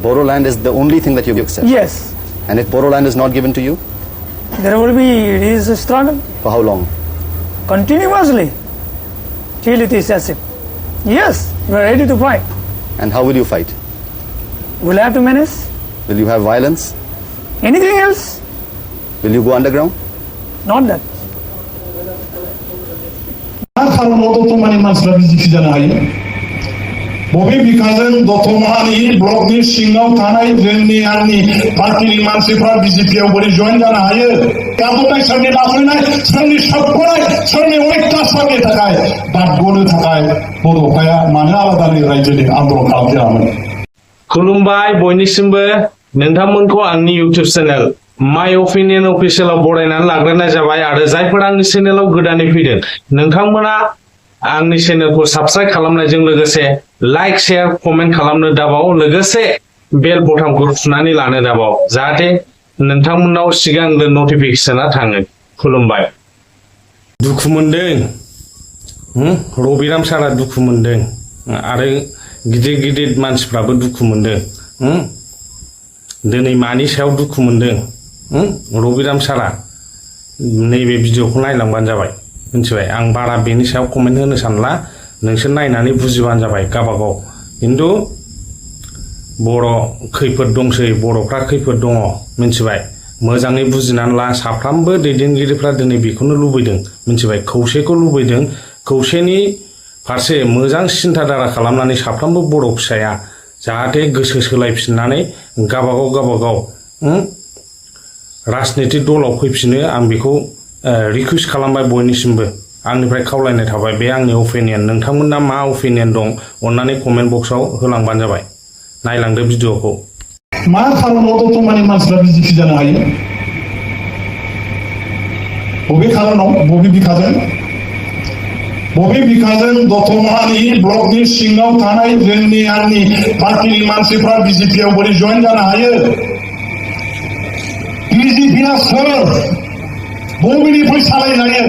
Bodoland is the only thing that you accept. Yes, And if Bodoland is not given to you, there will be it is a struggle for how long? continuously till it is accepted. Yes, we are ready to fight. And how will you fight? We'll have to manage. Will you have violence? Anything else? Will you go underground? Not that. खारनाव दतमानि मानसिफ्रा BJP जानो हायो बबे बिखाजों दतमानि ब्लकनि सिङाव थानाय जोंनि आंनि पार्टिनि मानसिफ्रा बिजेपियाव बोरै जइन जानो हायो गाबोनाय सोरनि नाख्लायनाय सोरनि सोबख'नाय सोरनि अयथासारनि थाखाय बारग'नो थाखाय बड'फाया मानो आलादानि रायजोनि आन्दलन खालामजायामोन खुलुमबाय बयनिसिमबो नोंथांमोनखौ आंनि इउटिउब चेनेल माय अपिनियन अफिसियेलाव बरायनानै लाग्रोनाय जाबाय आरो जायफोरा आंनि चेनेलाव गोदानै फैदों नोंथांमोना आंनि चेनेलखौ साबस्क्राइब खालामनायजों लोगोसे लाइक शेयार कमेन्ट खालामनो दाबाव लोगोसे बेल बटनखौ थुनानै लानो दाबाव जाहाथे नोंथांमोननाव सिगांग्रो नटिफिकेशना थाङो खुलुमबाय दुखु मोनदों रबिराम सारा दुखु मोनदों आरो गिदिर गिदिर मानसिफ्राबो दुखु मोनदों दिनै मानि सायाव दुखु मोनदों रबिराम सारा नैबे भिडिअखौ नायलांबानो जाबाय मिथिबाय आं बारा बेनि सायाव कमेन्ट होनो सानला नोंसोर नायनानै बुजिबानो जाबाय गावबागाव खिन्थु बर' खैफोद दंसै बर'फ्रा खैफोद दङ मिथिबाय मोजाङै बुजिनानै ला साफ्रोमबो दैदेनगिरिफ्रा दिनै बेखौनो लुबैदों मिथिबाय खौसेखौ लुबैदों खौसेनि फारसे मोजां सिन्था धारा खालामनानै साफ्रोमबो बर' फिसाया जाहाथे गोसो सोलायफिननानै गावबागाव राजनितिक दलाव फैफिनो आं बेखौ रिकुवेस्ट खालामबाय बयनिसिमबो आंनिफ्राय खावलायनाय थाबाय बे आंनि अपिनियन नोंथांमोनना मा अपिनियन दं अन्नानै कमेन्ट बक्सआव होलांबानो जाबाय नायलांदो भिडिअखौ मा खारनाव दतमानि मानसिफ्रा बिजेपि जानो हायो बबे खारनाव बबे बिखाजों दतमानि ब्लकनि सिङाव थानाय जोंनि आंनि पार्टिनि मानसिफ्रा बिजेपियाव बोरै जइन जानो हायो बिजेपिया सोर बबेनिफ्राय सालायजायो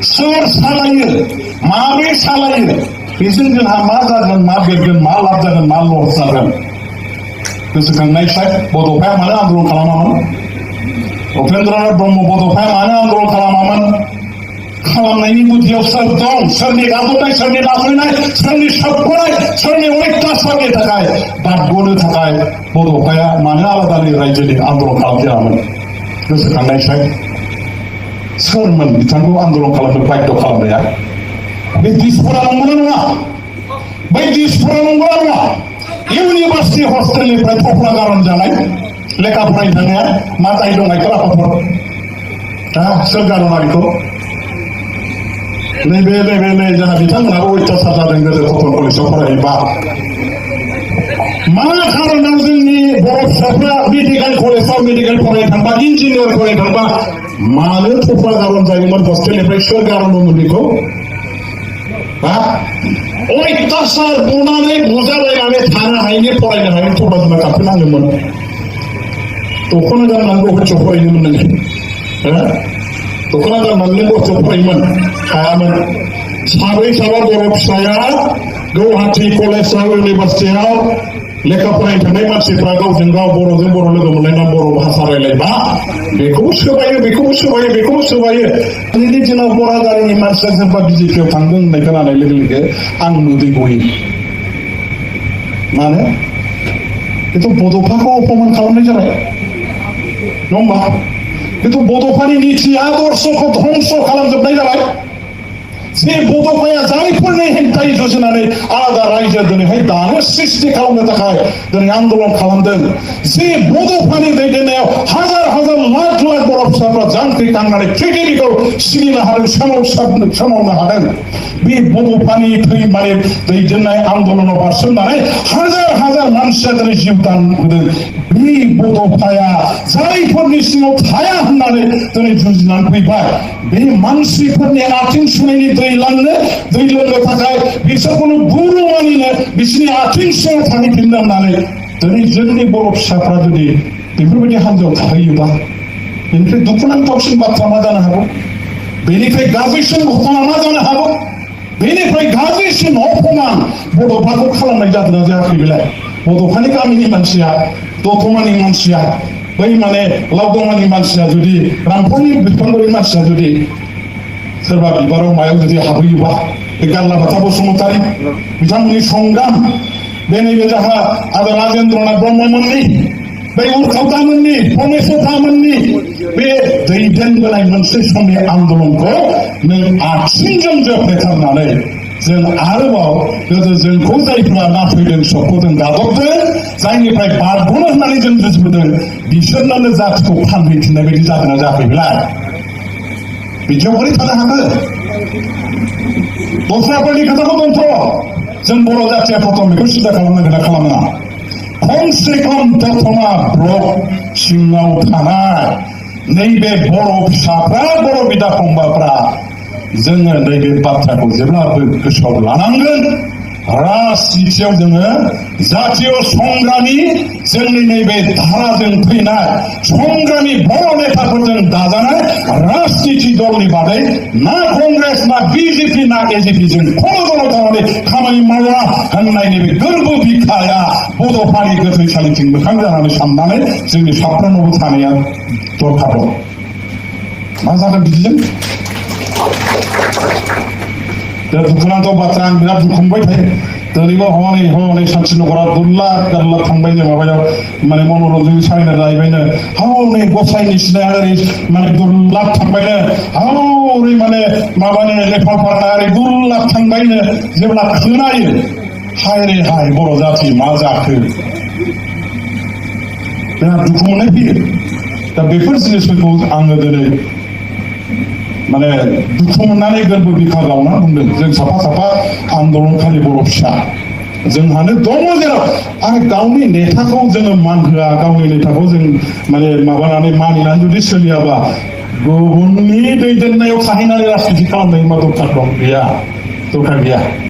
सोर सालायो माबोरै सालायो बेजों जोंहा मा जागोन मा बेरगोन मा लाब जागोन मा लस जागोन गोसोखांनायसाय बड'फाया मानो आन्दलन खालामामोन उपेन्द्रनाथ ब्रह्म बड'फाया मानो आन्दलन खालामामोन खालामनायनि गुदियाव सोर दं सोरनि गादबनाय सोरनि नाख्लायनाय सोरनि सोबख'नाय सोरनि अयथासारनि थाखाय बारग'नो थाखाय बड'फाया मानो आलादानि रायजोनि आन्दलन खालामजायामोन गोसोखांनायसाय सोरमोन बिथांखौ आन्दलन खालामनो बाध्य खालामनाया बे दिसपुरा नंगौना नङा बै दिसपुरा नंगौना नङा इउनिभार्सिटि हस्टेलनिफ्राय थफ्ला गारन जानाय लेखा फरायनो थांनाया मा दाय दं आइखलाफोर सोर गारना बेखौ नैबे जोंहा बिथांमोनाबो अयथासार जादों गोदो कटन कलेजाव फरायबा मा खारनाव जोंनि बर' फिसाफ्रा मेडिकेल कलेजाव मेडिकेल फरायनो थांबा इन्जिनियार फरायनो थांबा मानो थफ्ला गारन जायोमोन हस्टेलनिफ्राय सोर गारनोमोन बेखौ अयथासार बुनानै बुजालायनानै थानो हायैनि फरायनो हायैनि थफ्ला जुना गाखोनाङोमोन दख'ना गाननानै बबेथियाव फरायनोमोन नोङो दख'ना गाननानै बबेथियाव फरायोमोन हायामोन साब्रै साबा बर' फिसाया गौहाटी कलेजाव इउनिभार्सिटियाव लेखा फरायनो थांनाय मानसिफ्रा गावजों गाव बर'जों बर' लोगो मोनलायना बर' भाषा रायलायबा बेखौबो सोबायो दिनैनि दिनाव बरागारिनि मानसिया सोरबा बिजेपियाव थांदों होननाय खोनानाय लोगो लोगो आं मोदै गयो मानो बेथ' बड'फाखौ अपमान खालामनाय जाबाय नङा होमबा बेथ' बड'फानि नीति आदर्शखौ ध्वंस खालामजोबनाय जाबाय जे बड'फाया जायफोरनि हेंथायै जुजिनानै आलादा रायजो दिनैहाय दानो सृष्टि खालामनो थाखाय दिनै आन्दलन खालामदों जे बड'फानि दैदेननायाव हाजार लाख बर' फिसाफ्रा जांख्रिखांनानै प्रिथिबिखौ सिगिनो हादों सोमावनो हादों बे बड'फानि दैदेननाय आन्दलनाव बारसोमनानै हाजार मानसिया दिनै जिउ दान होदों बे बड'फाया जायफोरनि सिङाव थाया होननानै दिनै जुजिनानै फैबाय बे मानसिफोरनि आथिं सुनायनि दै लोंनो थाखाय बिसोरखौनो गुरु मानिनो बिसोरनि आथिं सिङाव थाहैफिननो होननानै दिनै जोंनि बर' फिसाफ्रा जुदि बेफोरबायदि हान्जायाव थाहैयोबा बेनिफ्राय दुखुनांथावसिन बाथ्रा मा जानो हागौ बेनिफ्राय गाज्रिसिन घटना मा जानो हागौ बेनिफ्राय गाज्रिसिन अपमान बड'फाखौ खालामनाय जादोंना जायाखै बेलाय बड'फानि गामिनि मानसिया दतमानि मानसिया बै माने लावदंमानि मानसिया जुदि रामफलनि बिफांगुरि मानसिया जुदि सोरबा बिबाराव मायाव जुदि हाबहैयोबा बे गारलाबाथा बसुमतारी बिथांमोननि संग्राम बे नैबे जोंहा आदा राजेन्द्रनाथ ब्रह्ममोननि बै उरखावतामोननि प्रमेश्वरतामोननि बे दैदेनबोनाय मोनसे समनि आन्दोलनखौ नों आथिंजों जोफ्लेथारनानै जों आरोबाव गोदो जोंखौ जायफ्रा नासयदों सोबख'दों गादबदों जायनिफ्राय बारग'नो होननानै जों जुजिबोदों बिसोरनो जातिखौ फानहैफिननाय बायदि जादोंना जायाखैब्ला बिदियाव बोरै थानो हाखो दस्राफोरनि खोथाखौ दोनथ' जों बर' जाथिया प्रथम बेखौ सिदा खालामनांगोन ना खालामनाङा खमसे खम दतमा ब्लक सिङाव थानाय नैबे बर' फिसाफ्रा बर' बिदा फंबायफ्रा जोङो नैबे बाथ्राखौ जेब्लाबो गोसोआव लानांगोन राजनितियाव जोङो जातीय संग्रामि जोंनि नैबे धाराजों फैनाय संग्रामि बर' नेताफोरजों दाजानाय राजनिति दलनि बादै ना कंग्रेस ना बिजेपि ना एजेपि जों खर'जों थानानै खामानि मावा होननाय नैबे गोरबो बिखाया बड'फानि गोथैसालिथिं मोखां जानानै साननानै जोंनि साफ्रोमबो थानाया दरखार दं मा जागोन बिदिजों दुखुनांथाव बाथ्रा आं बिराद दुखु मोनबाय थायो दिनैबो हनै सान्तिनगरा दुर्लाख गारलाख थांबाय जों माबायाव माने मनरन्जन साइना जाहैबायनो हनै गसाइनि सिनाया ओरै माने दुर्लाख थांबायनो हरै माने माबानि लेखाफारा ओरै दुर्लाख थांबायनो जेब्ला खोनायो हाय रे हाय बर' जाति मा जाखो बिराद दुखु मोननाय फैयो दा बेफोर जिनिसफोरखौ आङो दिनै माने दुखु मोननानै गोरबो बिखा गावना बुंदों जों साफा साफा आन्दलनखारि बर' फिसा जोंहानो दङ जेराव आरो गावनि नेताखौ जोङो मान होआ गावनि नेताखौ जों माने माबानानै मानिनानै जुदि सोलियाबा गुबुननि दैदेननायाव थाहैनानै राजनिति खालामनाय मा दरखार दं गैया दरखार गैया